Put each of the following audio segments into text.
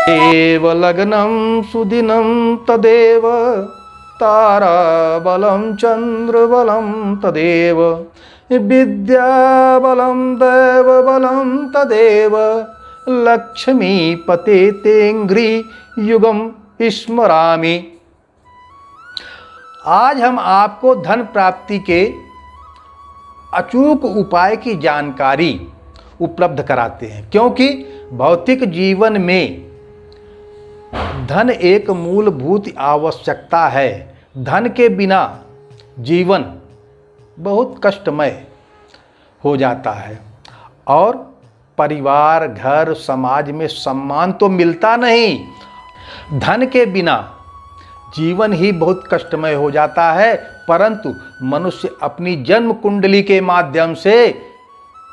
एव लग्नं सुदिनं तदेव ताराबलं चन्द्रबलं तदेव विद्याबलं दैवबलं तदेव लक्ष्मीपते तेंघ्रि युगम स्मरामि। आज हम आपको धन प्राप्ति के अचूक उपाय की जानकारी उपलब्ध कराते हैं, क्योंकि भौतिक जीवन में धन एक मूलभूत आवश्यकता है। धन के बिना जीवन बहुत कष्टमय हो जाता है और परिवार, घर, समाज में सम्मान तो मिलता नहीं। धन के बिना जीवन ही बहुत कष्टमय हो जाता है, परंतु मनुष्य अपनी जन्म कुंडली के माध्यम से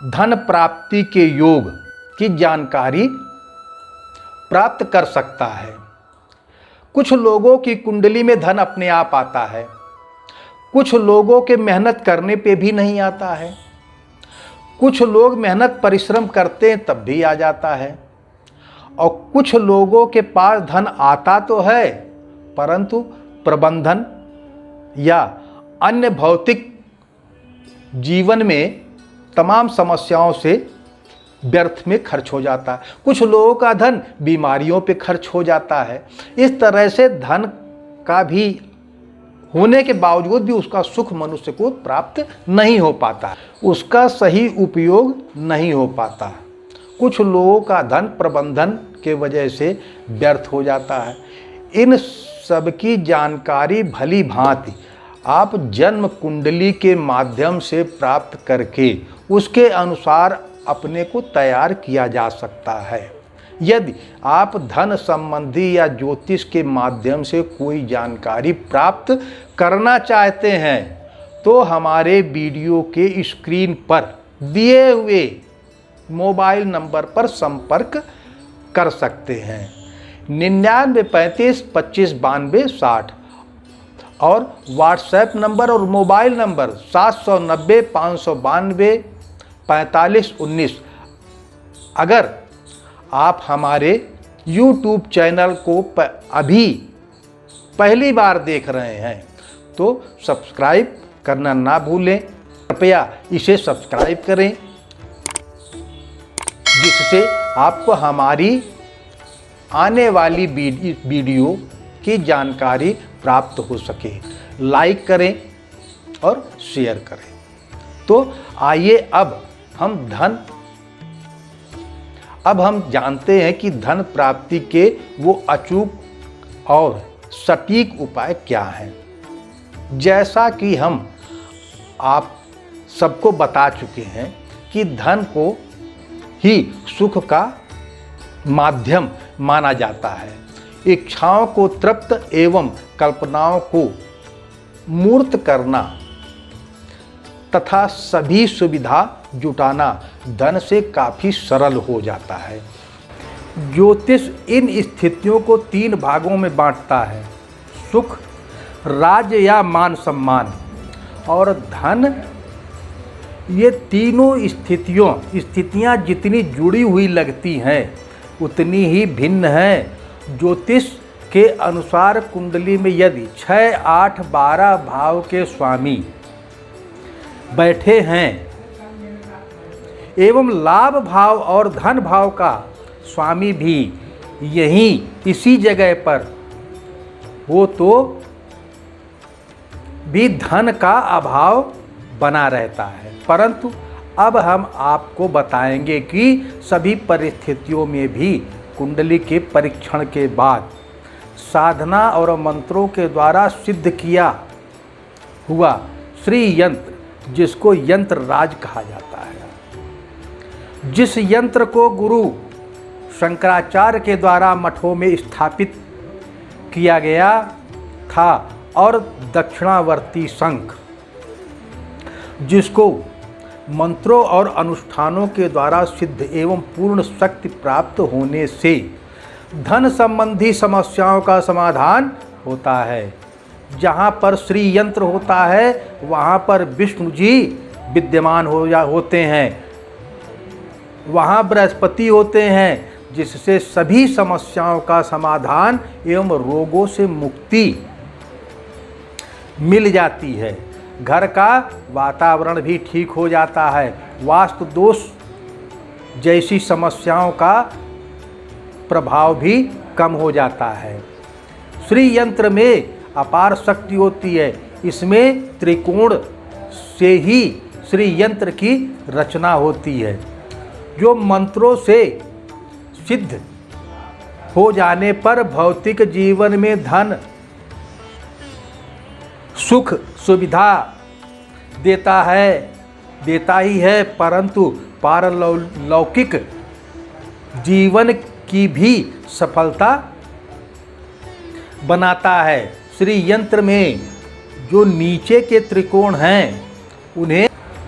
धन प्राप्ति के योग की जानकारी प्राप्त कर सकता है। कुछ लोगों की कुंडली में धन अपने आप आता है, कुछ लोगों के मेहनत करने पे भी नहीं आता है, कुछ लोग मेहनत परिश्रम करते हैं तब भी आ जाता है, और कुछ लोगों के पास धन आता तो है परंतु प्रबंधन या अन्य भौतिक जीवन में तमाम समस्याओं से व्यर्थ में खर्च हो जाता है। कुछ लोगों का धन बीमारियों पे खर्च हो जाता है। इस तरह से धन का भी होने के बावजूद भी उसका सुख मनुष्य को प्राप्त नहीं हो पाता, उसका सही उपयोग नहीं हो पाता। कुछ लोगों का धन प्रबंधन के वजह से व्यर्थ हो जाता है। इन सबकी जानकारी भली भांति आप जन्म कुंडली के माध्यम से प्राप्त करके उसके अनुसार अपने को तैयार किया जा सकता है। यदि आप धन संबंधी या ज्योतिष के माध्यम से कोई जानकारी प्राप्त करना चाहते हैं तो हमारे वीडियो के स्क्रीन पर दिए हुए मोबाइल नंबर पर संपर्क कर सकते हैं 99 35 25 92 60 और व्हाट्सएप नंबर और मोबाइल नंबर 790 592 45 19। अगर आप हमारे YouTube चैनल को अभी पहली बार देख रहे हैं तो सब्सक्राइब करना ना भूलें। कृपया इसे सब्सक्राइब करें जिससे आपको हमारी आने वाली वीडियो की जानकारी प्राप्त हो सके। लाइक करें और शेयर करें। तो आइए अब हम जानते हैं कि धन प्राप्ति के वो अचूक और सटीक उपाय क्या हैं। जैसा कि हम आप सबको बता चुके हैं कि धन को ही सुख का माध्यम माना जाता है। इच्छाओं को तृप्त एवं कल्पनाओं को मूर्त करना तथा सभी सुविधा जुटाना धन से काफ़ी सरल हो जाता है। ज्योतिष इन स्थितियों को 3 भागों में बांटता है: सुख, राज्य या मान सम्मान और धन। ये तीनों स्थितियाँ जितनी जुड़ी हुई लगती हैं उतनी ही भिन्न हैं। ज्योतिष के अनुसार कुंडली में यदि 6, 8, 12 भाव के स्वामी बैठे हैं एवं लाभ भाव और धन भाव का स्वामी भी यहीं इसी जगह पर हो तो भी धन का अभाव बना रहता है। परंतु अब हम आपको बताएंगे कि सभी परिस्थितियों में भी कुंडली के परीक्षण के बाद साधना और मंत्रों के द्वारा सिद्ध किया हुआ श्री यंत्र, जिसको यंत्र राज कहा जाता है, जिस यंत्र को गुरु शंकराचार्य के द्वारा मठों में स्थापित किया गया था, और दक्षिणावर्ती शंख, जिसको मंत्रों और अनुष्ठानों के द्वारा सिद्ध एवं पूर्ण शक्ति प्राप्त होने से धन संबंधी समस्याओं का समाधान होता है। जहाँ पर श्री यंत्र होता है वहाँ पर विष्णु जी विद्यमान होते हैं, वहाँ बृहस्पति होते हैं, जिससे सभी समस्याओं का समाधान एवं रोगों से मुक्ति मिल जाती है। घर का वातावरण भी ठीक हो जाता है। वास्तु दोष जैसी समस्याओं का प्रभाव भी कम हो जाता है। श्री यंत्र में अपार शक्ति होती है। इसमें त्रिकोण से ही श्री यंत्र की रचना होती है, जो मंत्रों से सिद्ध हो जाने पर भौतिक जीवन में धन सुख सुविधा देता ही है, परंतु पारलौकिक जीवन की भी सफलता बनाता है। श्री यंत्र में जो नीचे के त्रिकोण हैं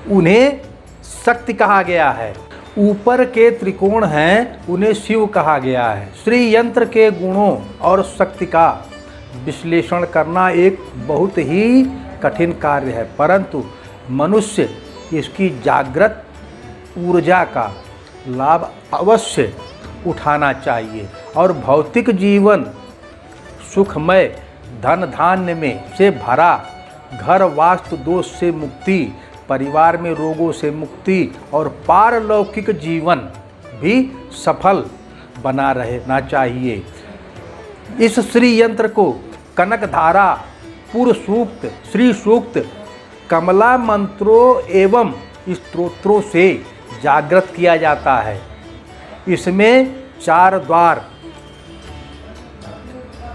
उन्हें शक्ति कहा गया है। ऊपर के त्रिकोण हैं उन्हें शिव कहा गया है। श्री यंत्र के गुणों और शक्ति का विश्लेषण करना एक बहुत ही कठिन कार्य है, परंतु मनुष्य इसकी जागृत ऊर्जा का लाभ अवश्य उठाना चाहिए और भौतिक जीवन सुखमय धन धान्य में से भरा, घर वास्तु दोष से मुक्ति, परिवार में रोगों से मुक्ति और पारलौकिक जीवन भी सफल बना रहना चाहिए। इस श्री यंत्र को कनक धारा, पूर्व सूक्त, श्री सूक्त, कमला मंत्रों एवं स्तोत्रों से जागृत किया जाता है। इसमें 4 द्वार,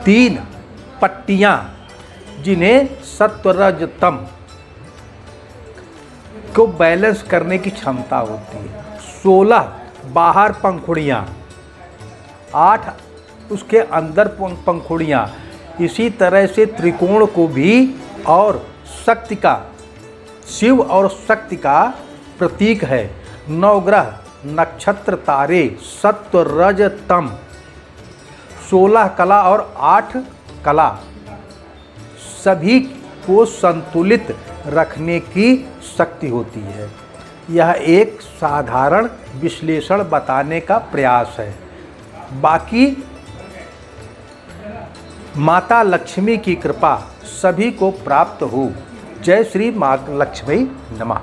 3 पट्टियां जिन्हें सत्व रज तम को बैलेंस करने की क्षमता होती है, 16 बाहर पंखुड़ियाँ, 8 उसके अंदर पंखुड़ियाँ। इसी तरह से त्रिकोण को भी और शक्ति का, शिव और शक्ति का प्रतीक है। 9 ग्रह, नक्षत्र, तारे, सत्व रज तम, 16 कला और 8 कला सभी को संतुलित रखने की शक्ति होती है। यह एक साधारण विश्लेषण बताने का प्रयास है। बाकी माता लक्ष्मी की कृपा सभी को प्राप्त हो। जय श्री माँ लक्ष्मी नमः।